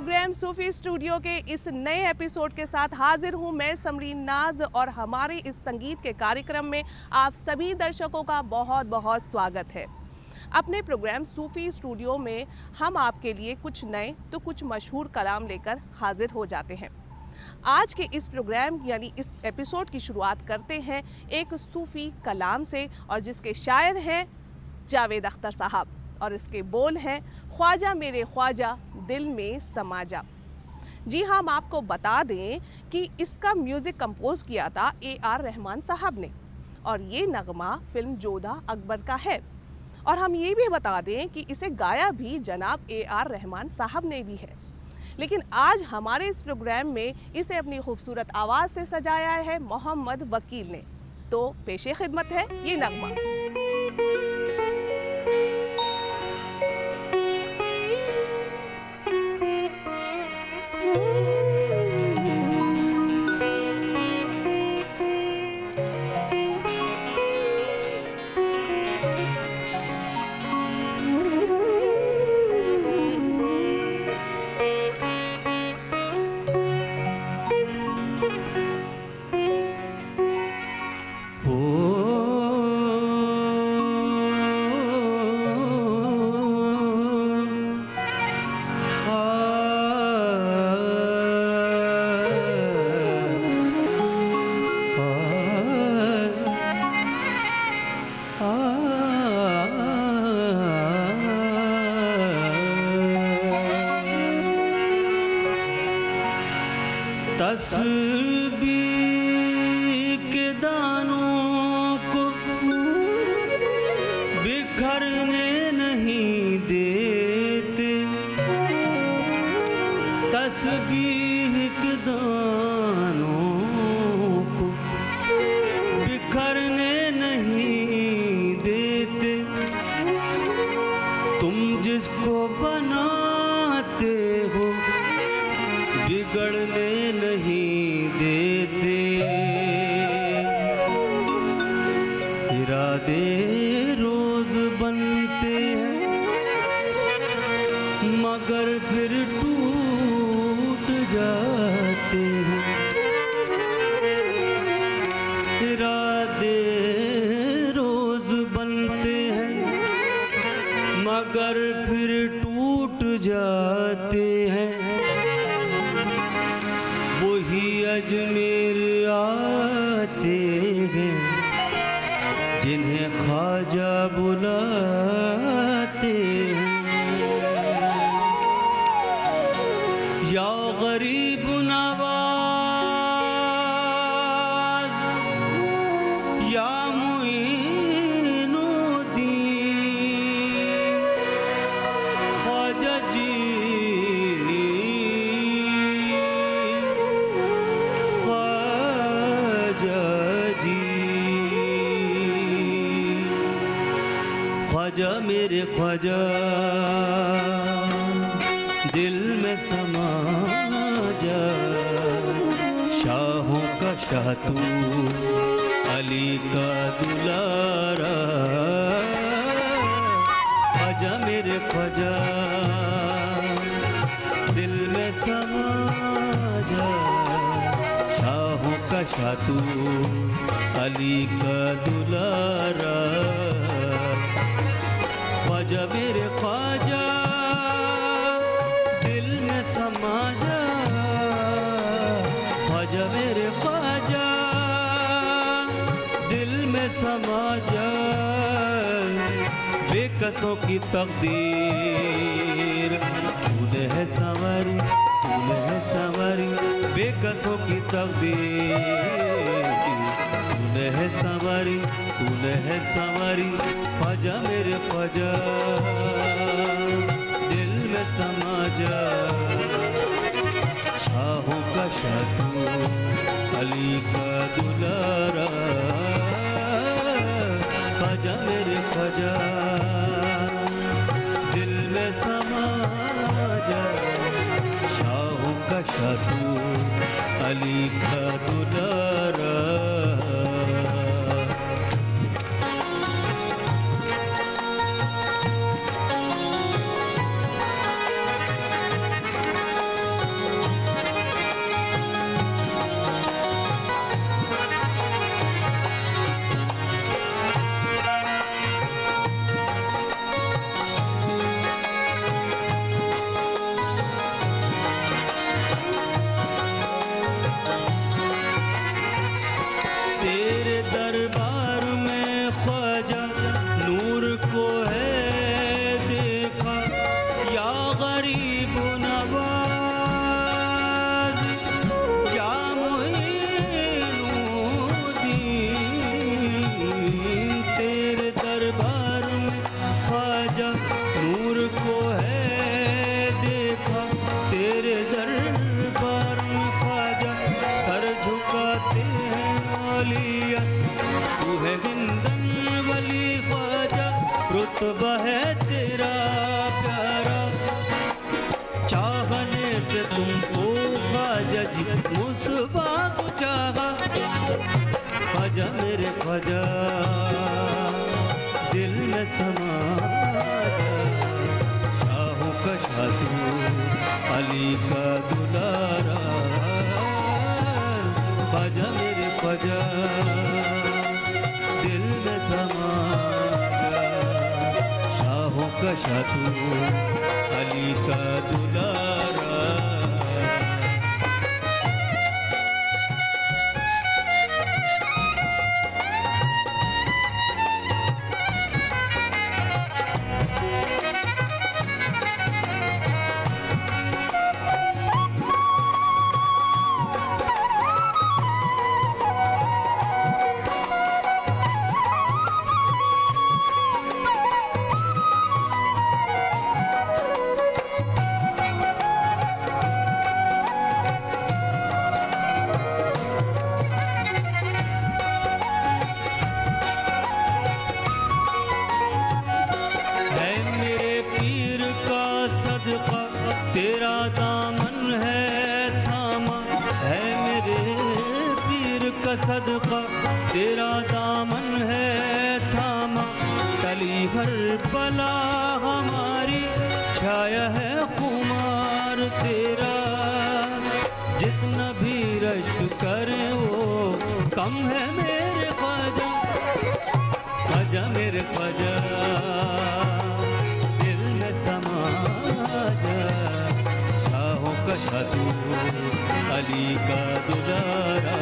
Programme सूफी studio के इस नए एपिसोड के साथ हाजिर हूं मैं समरीन नाज और हमारे इस संगीत के कार्यक्रम में आप सभी दर्शकों का बहुत बहुत स्वागत है। अपने प्रोग्राम सूफी स्टूडियो में हम आपके लिए कुछ नए तो कुछ मशहूर कलाम लेकर हाजिर हो जाते हैं। आज के इस प्रोग्राम यानी इस एपिसोड की शुरुआत करते हैं एक सूफी कलाम से और जिसके शायर हैं जावेद अख्तर साहब और इसके बोल हैं ख्वाजा मेरे ख्वाजा दिल में समा जा। जी हाँ, हम आपको बता दें कि इसका म्यूज़िक कंपोज किया था AR रहमान साहब ने और ये नगमा फिल्म जोधा अकबर का है। और हम ये भी बता दें कि इसे गाया भी जनाब AR रहमान साहब ने भी है। लेकिन आज हमारे इस प्रोग्राम में इसे अपनी खूबसूरत आवाज़ से सजाया है मोहम्मद वकील ने। तो पेशे खिदमत है ये नगमा। तस्बीह के दानों को बिखरने नहीं देते, तस्बीह के दानों को बिखरने नहीं देते। तुम जिसको बनाते हो बिगड़ने नहीं देते। इरादे रोज बनते हैं मगर फिर टूट जाते हैं। इरादे रोज बनते हैं मगर फिर टूट जाते हैं। वही अजमेर आते हैं जिन्हें ख्वाजा बुलाते हैं। या गरीब नवाज या मुईनुद्दीन ख्वाजा जी ख्वाजा मेरे ख्वाजा दिल में समा जा। शाहों का शाह तू अली का दुलारा। ख्वाजा मेरे ख्वाजा दिल में समा जा। शाहों का शाह तू अली का दुलारा। ख्वाजा मेरे ख्वाजा दिल में समा जा। ख्वाजा मेरे ख्वाजा दिल में समा जा। बेकसों की तकदीर तूने है संवारी, तूने है संवारी। बेकसों की तकदीर तूने है संवारी, तूने है संवारी। ख्वाजा मेरे ख्वाजा दिल में समा जा। शाहों का शाह तू अली का दुलारा। ख्वाजा मेरे ख्वाजा दिल में समा जा। शाहों का शाह तू अली का दुलारा। रुतबा है तेरा प्यारा, चाहने से तुमको ख्वाजा जी मुसबा को चाहा। ख्वाजा मेरे ख्वाजा दिल में समा जा, शाहों का शाह तू अली का दुलारा। ख्वाजा मेरे ख्वाजा दिल में समा जा, शाहों का शाह तू अली का दुलारा। तेरा दामन है थामा, है मेरे पीर का सदका। तेरा दामन है थामा, टली हर बला हमारी, छाया है खुमार तेरा। जितना भी रश करे वो कम है मेरे ख्वाजा। ख्वाजा मेरे ख्वाजा दिल में समा जा, शाहों का शाह तू अली का दुलारा।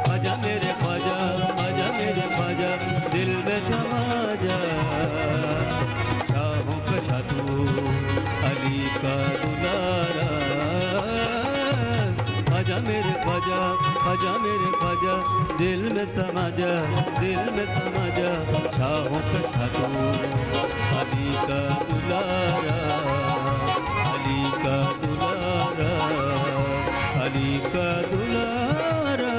ख्वाजा मेरे ख्वाजा, ख्वाजा मेरे ख्वाजा दिल में समा जा, शाहों का शाह तू अली का दुलारा। ख्वाजा मेरे ख्वाजा, ख्वाजा मेरे ख्वाजा दिल में समा जा, दिल में समा जा, शाहों का शाह तू अली का दुलारा। अली का दुलारा, अली का दुलारा।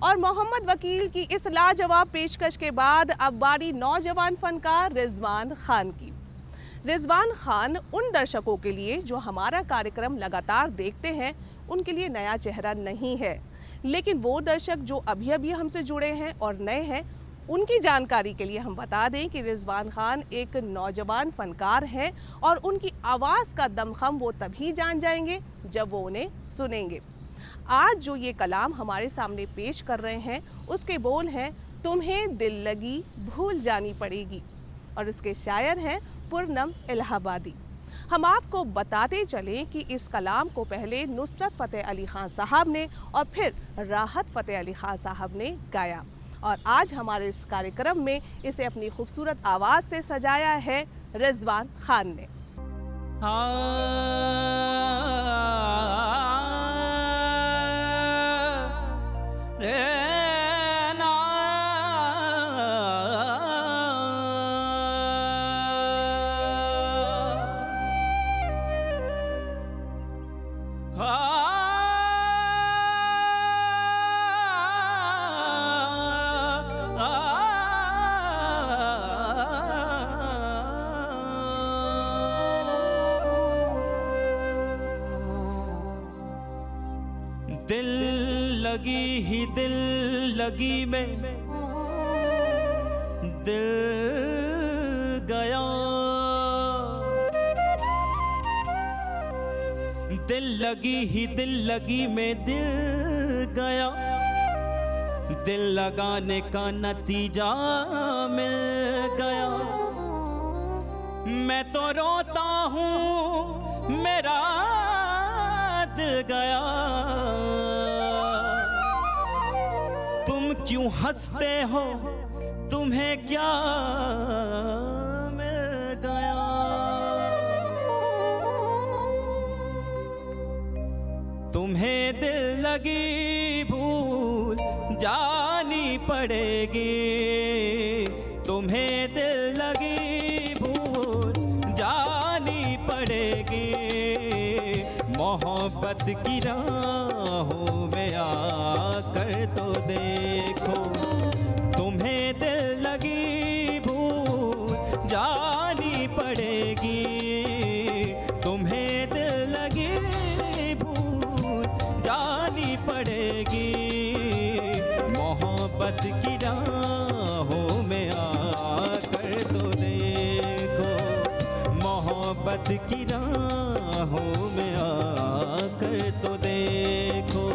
और मोहम्मद वकील की इस लाजवाब पेशकश के बाद अब बारी नौजवान फनकार रिजवान खान की। रिजवान खान उन दर्शकों के लिए जो हमारा कार्यक्रम लगातार देखते हैं उनके लिए नया चेहरा नहीं है, लेकिन वो दर्शक जो अभी अभी हमसे जुड़े हैं और नए हैं उनकी जानकारी के लिए हम बता दें कि रिजवान खान एक नौजवान फनकार हैं और उनकी आवाज़ का दमखम वो तभी जान जाएंगे जब वो उन्हें सुनेंगे। आज जो ये कलाम हमारे सामने पेश कर रहे हैं उसके बोल हैं तुम्हें दिल लगी भूल जानी पड़ेगी और इसके शायर हैं पूनम इलाहाबादी। हम आपको बताते चलें कि इस कलाम को पहले नुसरत फ़तेह अली ख़ान साहब ने और फिर राहत फ़तेह अली ख़ान साहब ने गाया और आज हमारे इस कार्यक्रम में इसे अपनी खूबसूरत आवाज़ से सजाया है रिजवान खान ने। दिल लगी ही दिल लगी में दिल गया, दिल लगी ही दिल लगी में दिल गया, दिल लगाने का नतीजा मिल गया। मैं तो रोता हूँ मेरा दिल गया, तुम क्यों हंसते हो तुम्हें क्या मिल गया। तुम्हें दिल लगी भूल जानी पड़ेगी, तुम्हें दिल लगी भूल जानी पड़ेगी। मोहब्बत की राहों में आकर तो देखो, तुम्हें दिल लगी भूल जानी पड़ेगी। तुम्हें दिल लगी भूल जानी पड़ेगी। मोहब्बत की राहों में आकर तो देखो, मोहब्बत की राहों में आकर तो देखो।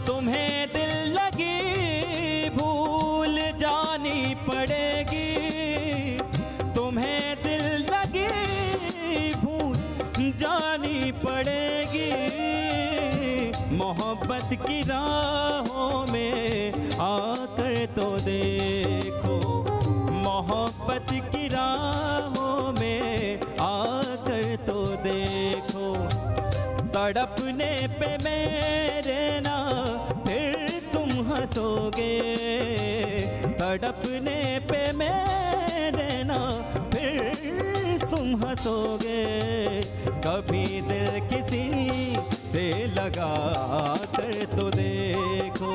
तुम्हें दिल लगी भूल जानी पड़ेगी। तुम्हें दिल लगी भूल जानी पड़ेगी। मोहब्बत की राहों में आकर तो देखो, मोहब्बत की राहों में आकर तो देखो। तड़पने पे मेरे ना फिर तुम हंसोगे। तड़पने पे मेरे ना फिर तुम हंसोगे। कभी दिल किसी से लगा कर तो देखो,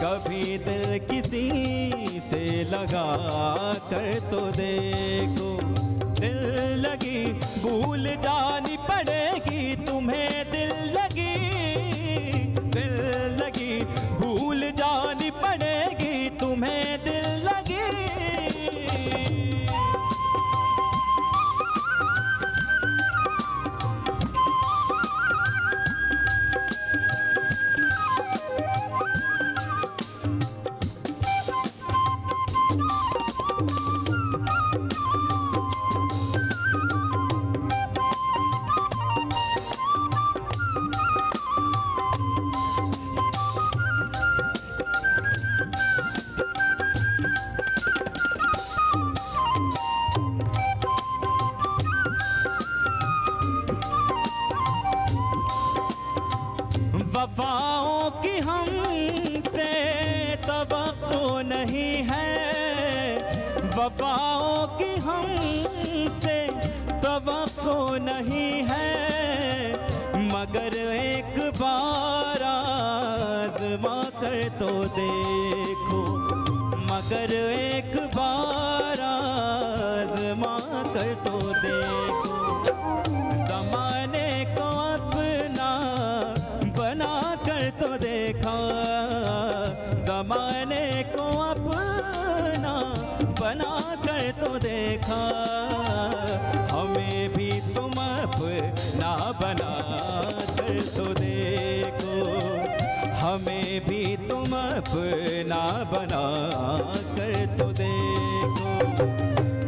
कभी दिल किसी से लगा कर तो देखो। दिल लगी भूल जानी पड़ेगी। तुम्हें दिल लगी भूल जानी पड़ेगी। तुम्हें दिल लगी। वफाओं की हमसे तवक्को नहीं है। वफाओं की हमसे तवक्को नहीं है। मगर एक बार आज़मा कर तो देखो, मगर एक बार आज़मा कर तो देखो। ज़माने को अपना बना कर तो देखा, ज़माने को अपना बना कर तो देखा। हमें भी तुम अपना बना कर तो देखो, हमें भी तुम अपना बना कर तो देखो।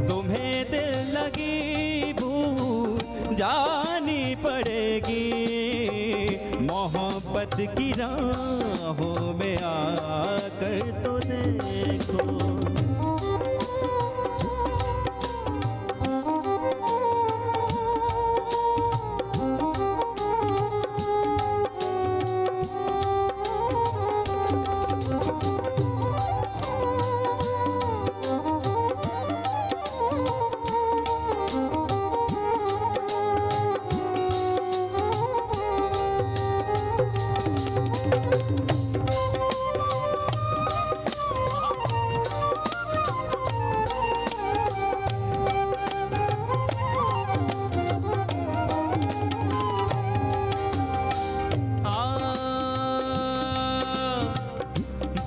तुम्हें दिल लगी भूल जानी पड़ेगी। मोहब्बत की राहों में आकर तो देखो।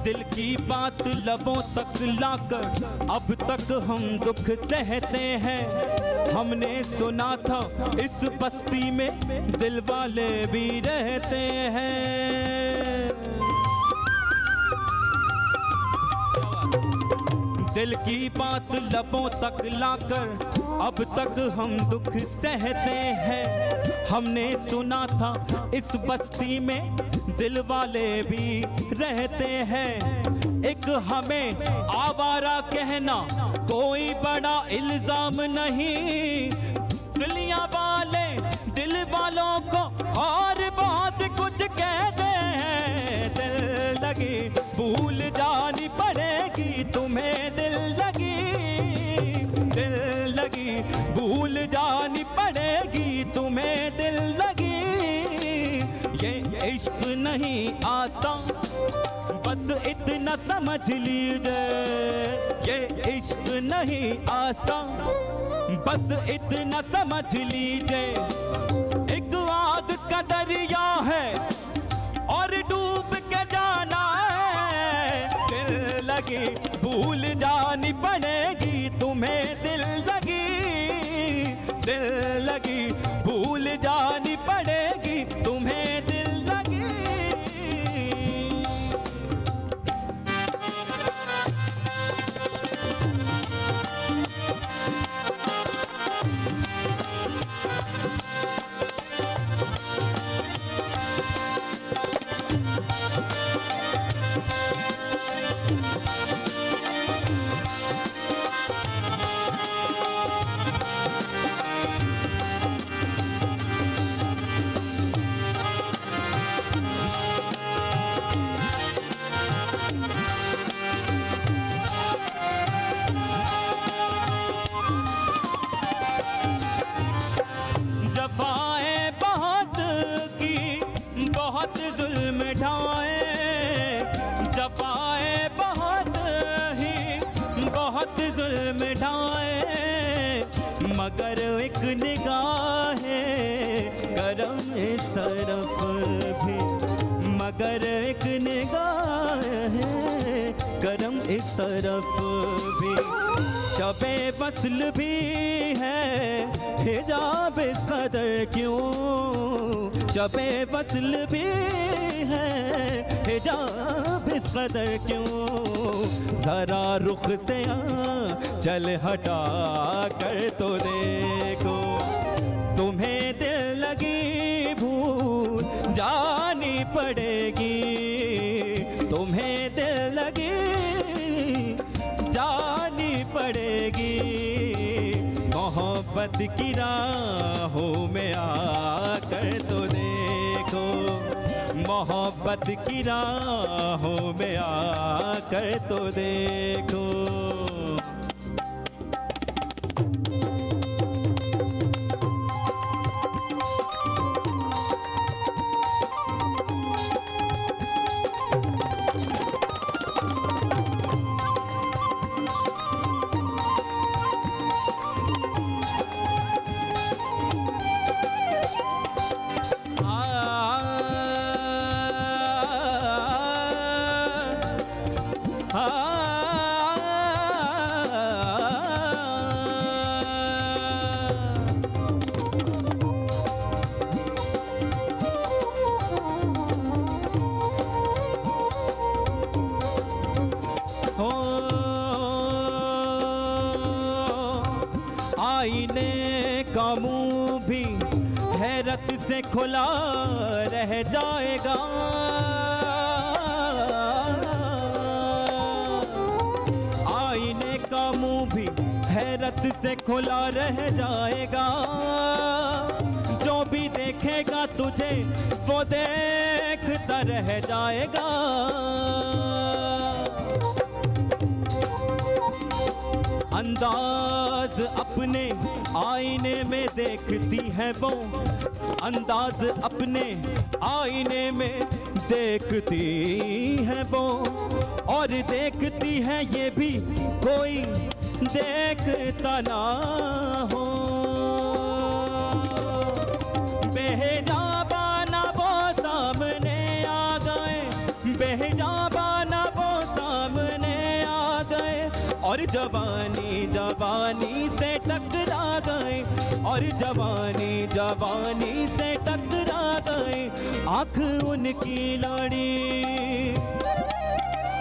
दिल की बात लबों तक लाकर अब तक हम दुख सहते हैं। हमने सुना था इस बस्ती में दिल वाले भी रहते हैं। दिल की बात लबों तक लाकर अब तक हम दुख सहते हैं। हमने सुना था इस बस्ती में दिल वाले भी रहते हैं। एक हमें आवारा कहना कोई बड़ा इल्जाम नहीं। दुनिया वाले दिल वालों को और बहुत कुछ कहते हैं। दिल लगी भूल जानी पड़ेगी तुम्हें, दिल लगी भूल जानी पड़ेगी तुम्हें, दिल लगी। ये इश्क नहीं आसान बस इतना समझ लीजिए। ये इश्क नहीं आसान बस इतना समझ लीजिए। एक आग का दरिया है और डूब के जाना है। दिल लगी भूल जानी पड़ेगी तुम्हें, दिल लगी भूल जानी पड़ेगी तुम्हें, दिल लगी। जफाएं बहुत की बहुत जुल्म ढाए। जफाएं बहुत ही बहुत जुल्म ढाए। मगर एक निगाह करम इस तरफ भी, मगर एक निगाह करम इस तरफ भी। शबे वस्ल भी है हिजाब इस कदर क्यों। शबे वस्ल भी है हिजाब इस कदर क्यों। जरा रुख से चल हटा कर तो देखो। तुम्हें दिल लगी भूल जानी पड़ेगी। तुम्हें दिल लगी जानी पड़ेगी। मोहब्बत की राहों में आकर तो देखो। मोहब्बत की राहों में आकर तो देखो। आईने का मुंह भी हैरत से खुला रह जाएगा। आईने का मुंह भी हैरत से खुला रह जाएगा। जो भी देखेगा तुझे वो देखता रह जाएगा। अंदाज अपने आईने में देखती है वो। अंदाज अपने आईने में देखती है वो। और देखती है ये भी कोई देखता ना हो। बेहिजाबाना वो सामने आ गए। बेहिजाबाना वो सामने आ गए। और जवानी जवानी से टकरा गए। और जवानी जवानी से टकरा गए। आँख उनकी लड़ी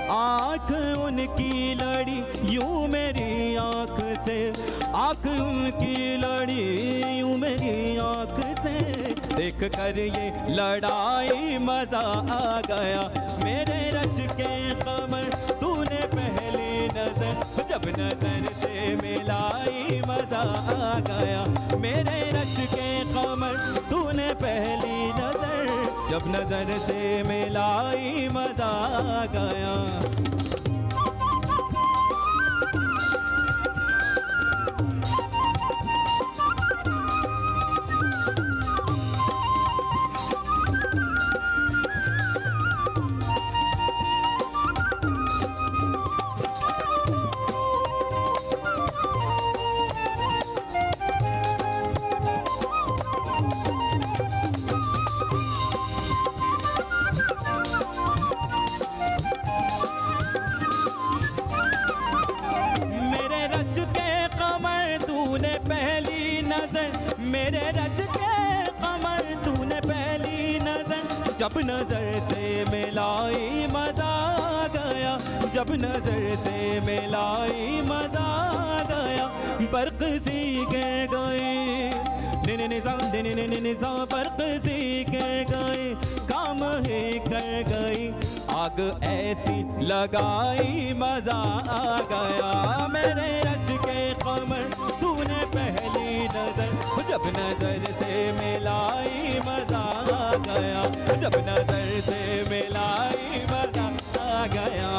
आँख उनकी लड़ी यूं मेरी आँख से, आँख उनकी लड़ी यूं मेरी आँख से, देख कर ये लड़ाई मजा आ गया। मेरे रश के कमर तूने पहली नजर, जब नजर से मिलाई मजा आ गया। मेरे रश के कमर तूने पहली नजर, जब नजर से मिलाई मजा आ गया। मेरे रश के कमर तूने पहली नजर, जब नजर से मिलाई मजा आ गया। जब नजर से मिलाई मजा आ गया। बर्क सी गिर गई निजा, बर्क सी गिर गई, काम ही कर गई। आग ऐसी लगाई मजा आ गया। मेरे रश के कमर तूने पहली नजर, जब नजर से मिलाई मजा आ गया। जब नजर से मिलाई मजा आ गया।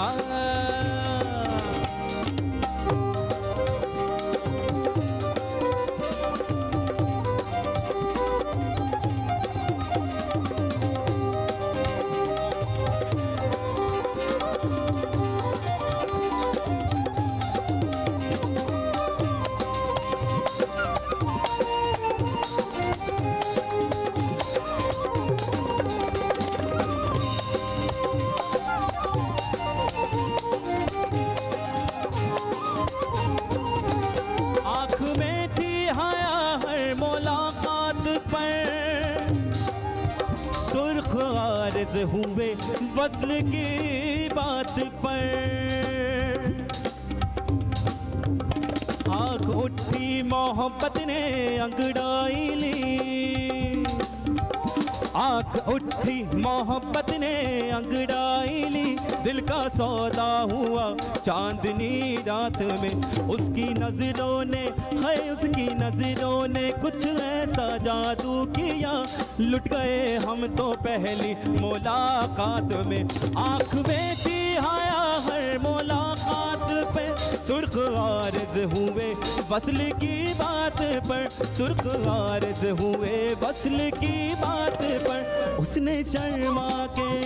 हुए वस्ल की बात पर, आँख उठी मोहब्बत ने अंगड़ाई ली। आँख उठी मोहब्बत ने अंगड़ाई ली। दिल का सौदा हुआ चांदनी रात में, उसकी नजरों ने है उसकी नजरों ने कुछ ऐसा जादू किया। लुट गए हम तो पहली मुलाकात में। आँख में थी हाया हर मुलाकात पे, सुर्ख आरज़ हुए वस्ल की बात पर। सुर्ख आरज़ हुए वस्ल की बात पर। उसने शर्मा के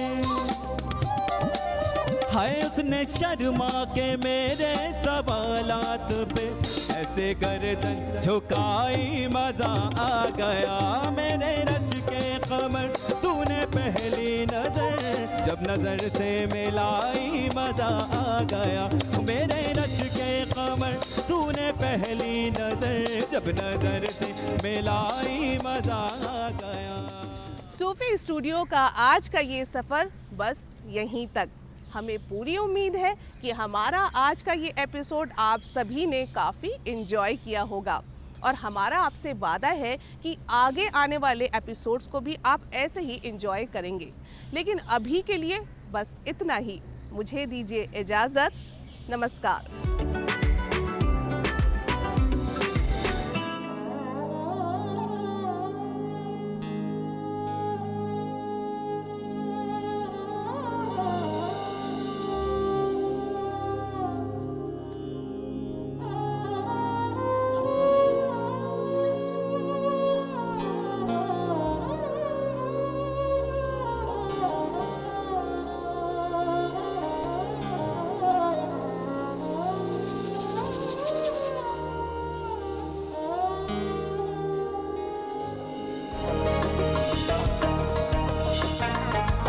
हाय, उसने शर्मा के मेरे सवालात पे ऐसे गर्दन झुकाई मजा आ गया। मेरे रश के कमर तूने पहली नजर, जब नजर से मिलाई मजा आ गया। मेरे रश के कमर तूने पहली नजर, जब नजर से मिलाई मजा आ गया। सूफी स्टूडियो का आज का ये सफ़र बस यहीं तक। हमें पूरी उम्मीद है कि हमारा आज का ये एपिसोड आप सभी ने काफ़ी इन्जॉय किया होगा, और हमारा आपसे वादा है कि आगे आने वाले एपिसोड्स को भी आप ऐसे ही इन्जॉय करेंगे। लेकिन अभी के लिए बस इतना ही। मुझे दीजिए इजाज़त। नमस्कार।